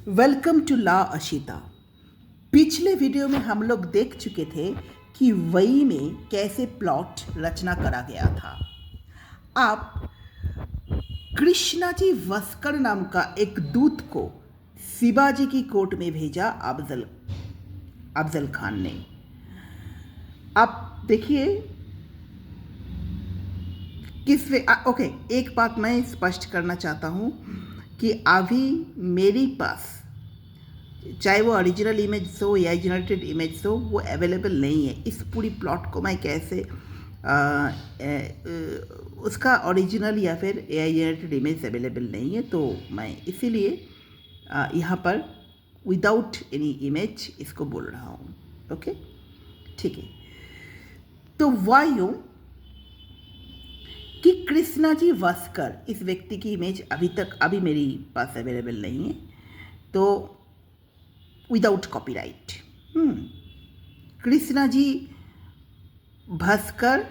Welcome to ला अशिता। पिछले video में हम लोग देख चुके थे कि वही में कैसे प्लॉट रचना करा गया था। अब कृष्णाजी वस्कर नाम का एक दूत को शिवाजी की कोर्ट में भेजा अफजल खान ने। अब देखिए ओके, एक बात मैं स्पष्ट करना चाहता हूँ कि अभी मेरे पास चाहे वो ओरिजिनल इमेज हो या जनरेटेड इमेज हो वो अवेलेबल नहीं है। इस पूरी प्लॉट को मैं कैसे उसका ओरिजिनल या फिर एआई जनरेटेड इमेज अवेलेबल नहीं है, तो मैं इसीलिए यहाँ पर विदाउट एनी इमेज इसको बोल रहा हूँ। ओके, ठीक है। तो वायु कि कृष्णाजी वास्कर इस व्यक्ति की इमेज अभी मेरी पास अवेलेबल नहीं है, तो विदाउट कॉपीराइट कृष्णाजी भास्कर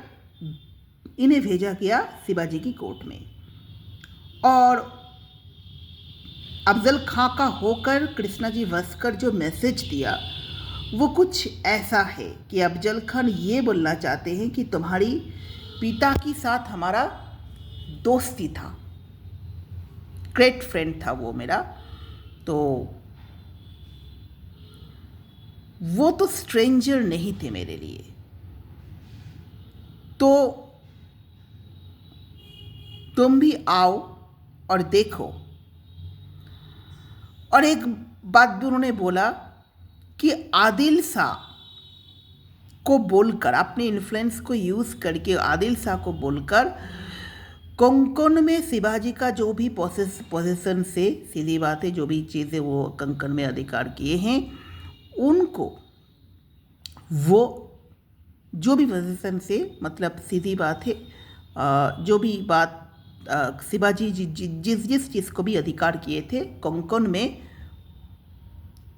इन्हें भेजा गया शिवाजी की कोर्ट में, और अफजल खां का होकर कृष्णाजी भास्कर जो मैसेज दिया वो कुछ ऐसा है कि अफजल खान ये बोलना चाहते हैं कि तुम्हारी पिता के साथ हमारा दोस्ती था, ग्रेट फ्रेंड था वो मेरा, तो वो तो स्ट्रेंजर नहीं थे मेरे लिए, तो तुम भी आओ और देखो। और एक बात भी उन्होंने बोला कि आदिल शाह को बोलकर, अपने इन्फ्लुएंस को यूज़ करके आदिल शाह को बोलकर कोंकण में शिवाजी का जो भी पोजीशन से, सीधी बात है, जो भी चीज़ें वो कोंकण में अधिकार किए हैं उनको, वो जो भी पोजीशन से, मतलब सीधी बात है, जो भी बात शिवाजी जिस चीज़ को भी अधिकार किए थे कोंकण में,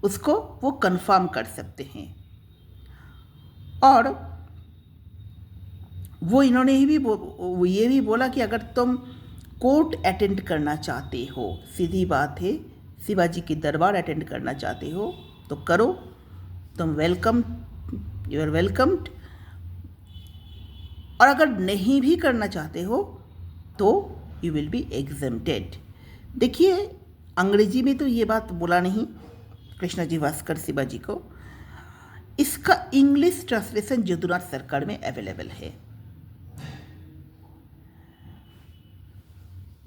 उसको वो कंफर्म कर सकते हैं। और वो इन्होंने ये भी बोला कि अगर तुम कोर्ट अटेंड करना चाहते हो, सीधी बात है, शिवाजी की दरबार अटेंड करना चाहते हो तो करो, तुम यू आर वेलकम्ड। और अगर नहीं भी करना चाहते हो तो यू विल बी एग्जेम्प्टेड। देखिए, अंग्रेजी में तो ये बात बोला नहीं कृष्णाजी भास्कर शिवाजी को, इसका इंग्लिश ट्रांसलेशन जदुनाथ सरकार में अवेलेबल है।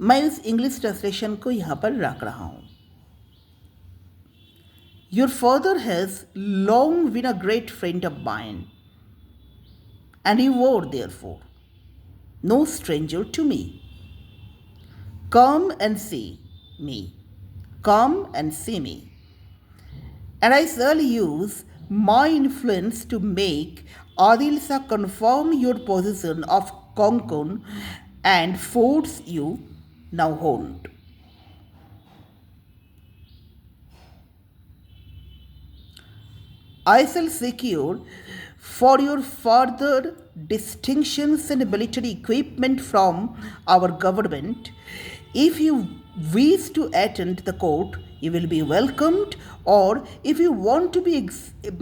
मैं उस इंग्लिश ट्रांसलेशन को यहाँ पर रख रहा हूँ। Your father has long been a great friend of mine, and you were therefore no stranger to me. Come and see me. Come and see me. And I shall use my influence to make Adil Shah confirm your position of Konkan and force you now hold. I shall secure for your further distinctions and military equipment from our government. If you wish to attend the court, you will be welcomed, or if you want to be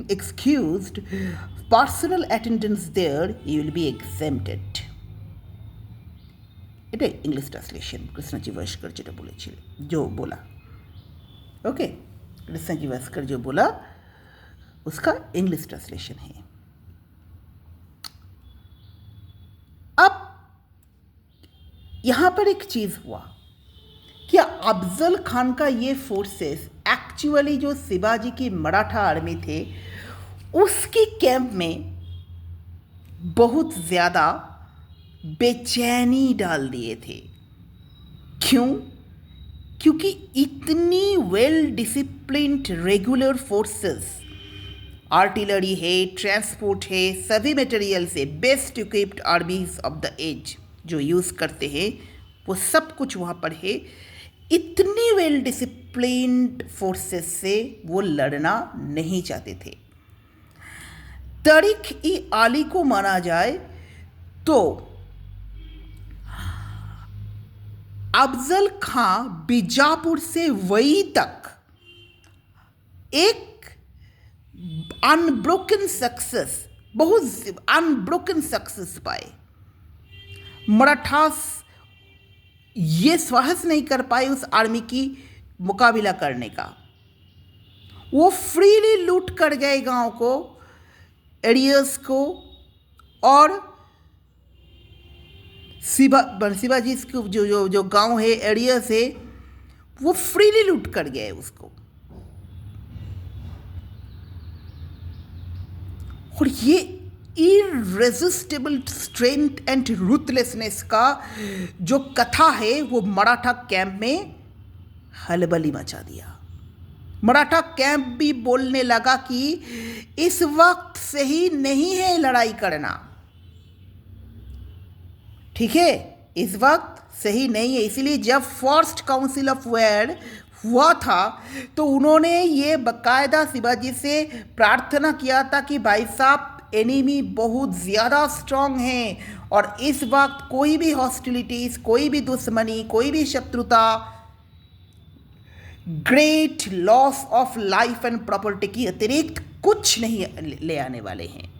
excused personal attendance there, you will be exempted. এটা English translation Krishnaji Bhaskar যেটা বলেছিল, जो बोला, okay, Krishnaji Bhaskar जो बोला उसका English translation है। अब यहां पर एक चीज हुआ कि अफजल खान का ये फोर्सेस एक्चुअली जो शिवाजी की मराठा आर्मी थे उसकी कैंप में बहुत ज़्यादा बेचैनी डाल दिए थे। क्यों? क्योंकि इतनी well disciplined regular forces, artillery है, ट्रांसपोर्ट है, सभी मटेरियल से best equipped armies of the age जो यूज़ करते हैं वो सब कुछ वहाँ पर है। इतनी वेल डिसिप्लिन्ड फोर्सेस से वो लड़ना नहीं चाहते थे। तारीख-ए-आली को माना जाए तो अफजल खां बीजापुर से वही तक एक अनब्रोकन सक्सेस, बहुत अनब्रोकन सक्सेस पाए। मराठास ये साहस नहीं कर पाए उस आर्मी की मुकाबला करने का। वो फ्रीली लूट कर गए गांव को, एरियर्स को, और शिवाजी जो जो जो गांव है, एरियर्स है, वो फ्रीली लूट कर गए उसको। और ये इररेसिस्टिबल स्ट्रेंथ एंड रूथलेसनेस का जो कथा है वो मराठा कैंप में हलबली मचा दिया। मराठा कैंप भी बोलने लगा कि इस वक्त सही नहीं है लड़ाई करना, ठीक है, इस वक्त सही नहीं है। इसीलिए जब फर्स्ट काउंसिल ऑफ वेयर हुआ था तो उन्होंने ये बाकायदा शिवाजी से प्रार्थना किया था कि भाई साहब, एनिमी बहुत ज़्यादा स्ट्रांग है और इस वक्त कोई भी हॉस्टिलिटीज़, कोई भी दुश्मनी, कोई भी शत्रुता, great loss of life and property की अतिरिक्त कुछ नहीं ले आने वाले हैं।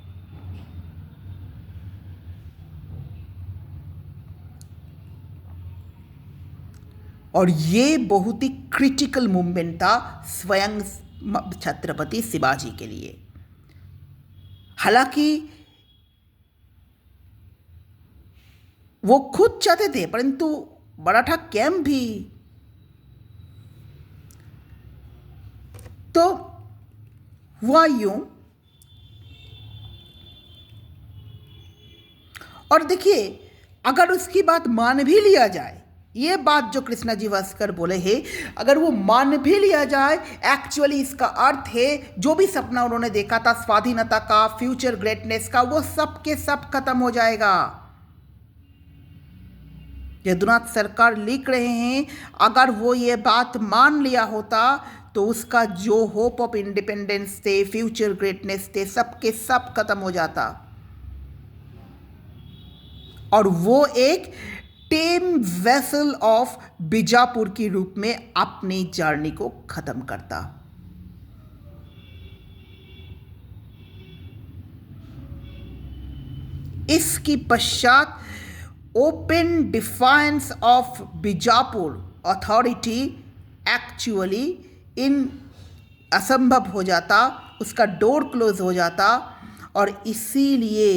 और ये बहुत ही क्रिटिकल मूवमेंट था स्वयं छत्रपति शिवाजी के लिए। हालांकि वो खुद चाहते थे, परंतु मराठा कैंप भी तो हुआ यूं। और देखिए, अगर उसकी बात मान भी लिया जाए, ये बात जो कृष्णाजी भास्कर बोले हैं, अगर वो मान भी लिया जाए, एक्चुअली इसका अर्थ है जो भी सपना उन्होंने देखा था स्वाधीनता का, फ्यूचर ग्रेटनेस का, वो सब के सब खत्म हो जाएगा। यदुनाथ सरकार लिख रहे हैं, अगर वो ये बात मान लिया होता तो उसका जो होप ऑफ इंडिपेंडेंस थे, फ्यूचर ग्रेटनेस थे, सब के सब खत्म हो जाता और वो एक टेम वेसल ऑफ बीजापुर के रूप में अपनी जर्नी को खत्म करता। इसकी पश्चात open defiance of Bijapur authority actually in असंभव हो जाता, उसका डोर क्लोज हो जाता। और इसीलिए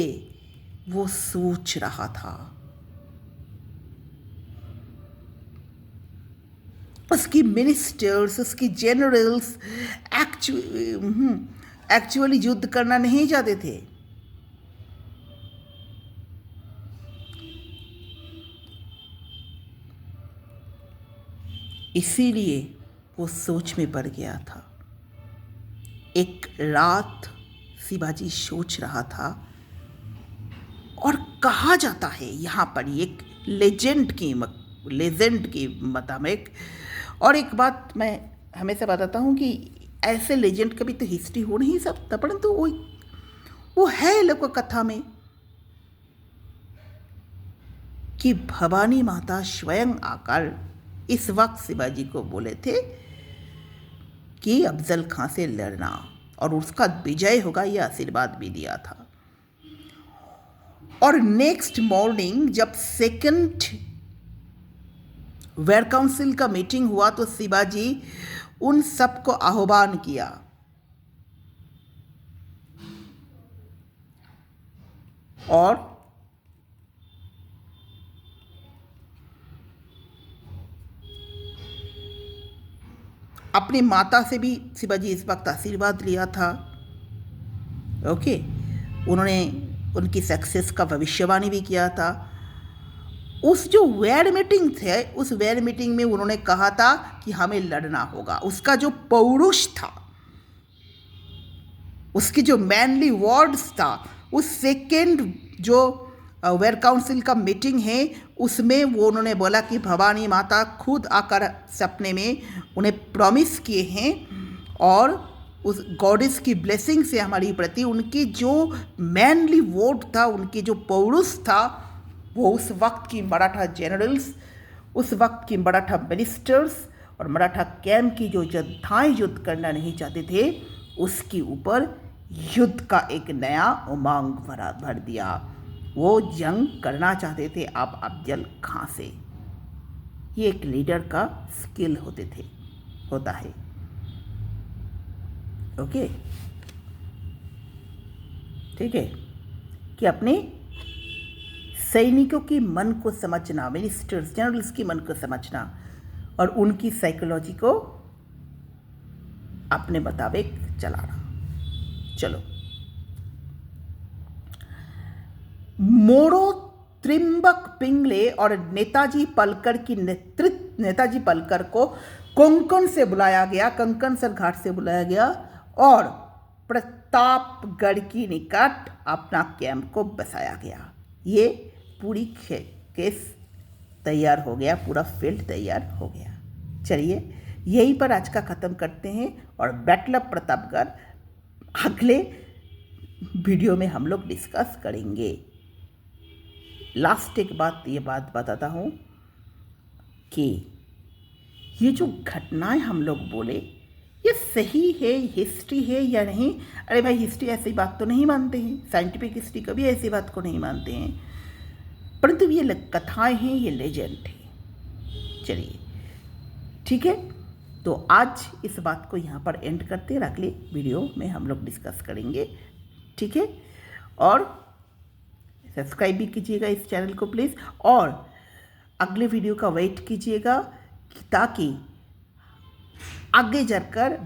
वो सोच रहा था, उसकी मिनिस्टर्स, उसकी जनरल्स एक्चुअली युद्ध करना नहीं चाहते थे। इसीलिए वो सोच में पड़ गया था। एक रात शिवाजी सोच रहा था, और कहा जाता है यहाँ पर एक लेजेंड के मुताबिक, और एक बात मैं हमेशा बताता हूँ कि ऐसे लेजेंड का भी तो हिस्ट्री हो नहीं सकता, परंतु वो है लोक कथा में कि भवानी माता स्वयं आकर इस वक्त शिवाजी को बोले थे कि अफजल खां से लड़ना और उसका विजय होगा, यह आशीर्वाद भी दिया था। और नेक्स्ट मॉर्निंग जब सेकंड वेयर काउंसिल का मीटिंग हुआ तो शिवाजी उन सबको आह्वान किया और अपनी माता से भी शिवाजी इस वक्त आशीर्वाद लिया था। ओके, उन्होंने उनकी सक्सेस का भविष्यवाणी भी किया था। उस जो वेयर मीटिंग थे, उस वेयर मीटिंग में उन्होंने कहा था कि हमें लड़ना होगा। उसका जो पौरुष था, उसकी जो मैनली वर्ड्स था, उस सेकेंड जो वेयर काउंसिल का मीटिंग है उसमें वो उन्होंने बोला कि भवानी माता खुद आकर सपने में उन्हें प्रॉमिस किए हैं और उस गॉडेस की ब्लेसिंग से हमारी प्रति उनकी जो मैनली वर्ड था, उनकी जो पौरुष था, वो उस वक्त की मराठा जनरल्स, उस वक्त की मराठा मिनिस्टर्स, और मराठा कैंप की जो योद्धाएं युद्ध करना नहीं चाहते थे उसके ऊपर युद्ध का एक नया उमंग भर दिया। वो जंग करना चाहते थे आप अफजल खां से। ये एक लीडर का स्किल होता है। ओके, ठीक है, कि अपने सैनिकों की मन को समझना, मिनिस्टर्स जनरल्स की मन को समझना और उनकी साइकोलॉजी को अपने मुताबिक चलाना। चलो, मोरो त्रिम्बक पिंगले और नेताजी पलकर को कोंकण से बुलाया गया, कंकणसर घाट से बुलाया गया और प्रतापगढ़ की निकट अपना कैंप को बसाया गया। ये पूरी केस तैयार हो गया, पूरा फील्ड तैयार हो गया। चलिए यहीं पर आज का ख़त्म करते हैं और बैटल ऑफ प्रतापगढ़ अगले वीडियो में हम लोग डिस्कस करेंगे। लास्ट एक बात बताता हूँ कि ये जो घटनाएं हम लोग बोले ये सही है, हिस्ट्री है या नहीं। अरे भाई, हिस्ट्री ऐसी बात तो नहीं मानते हैं, साइंटिफिक हिस्ट्री कभी ऐसी बात को नहीं मानते हैं, परंतु ये कथाएं हैं, ये लेजेंड है। चलिए ठीक है, तो आज इस बात को यहाँ पर एंड करते हैं, अगले वीडियो में हम लोग डिस्कस करेंगे। ठीक है, और सब्सक्राइब भी कीजिएगा इस चैनल को प्लीज़, और अगले वीडियो का वेट कीजिएगा ताकि आगे जाकर